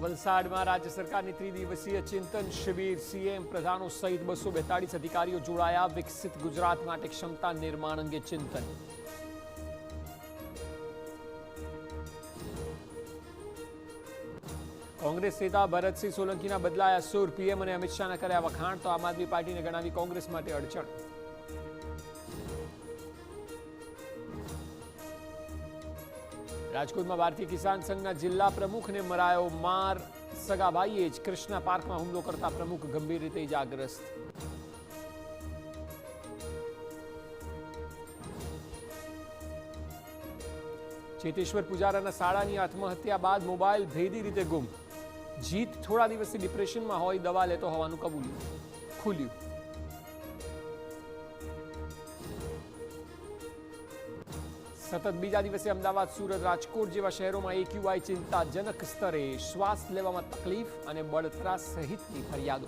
વલસાડમાં રાજ્ય સરકારની ત્રિદિવસીય ચિંતન શિબિર સીએમ પ્રધાનો સહિત 242 અધિકારીઓ જોડાયા. વિકસિત ગુજરાત માટે ક્ષમતા નિર્માણ અંગે ચિંતન. કોંગ્રેસ નેતા ભરતસિંહ સોલંકીના બદલાયા સૂર. પીએમ અને અમિત શાહના કર્યા વખાણ તો આમ આદમી પાર્ટીને ગણાવી કોંગ્રેસ માટે અડચણ. રાજકોટમાં ભારતીય કિસાન સંઘના જિલ્લા પ્રમુખને મરાયો માર. સગાભાઈએ જ કૃષ્ણા પાર્કમાં હુમલો કરતા પ્રમુખ ગંભીર રીતે ઇજાગ્રસ્ત. ચેતેશ્વર પુજારાના શાળાની આત્મહત્યા બાદ મોબાઈલ ભેદી રીતે ગુમ. જીત થોડા દિવસથી ડિપ્રેશનમાં હોય, દવા લેતો હોવાનું ખુલ્યું. સતત બીજા દિવસે અમદાવાદ, સુરત, રાજકોટ જેવા શહેરોમાં એક્યુઆઈ ચિંતાજનક સ્તરે. શ્વાસ લેવામાં તકલીફ અને બળતરા સહિતની ફરિયાદો.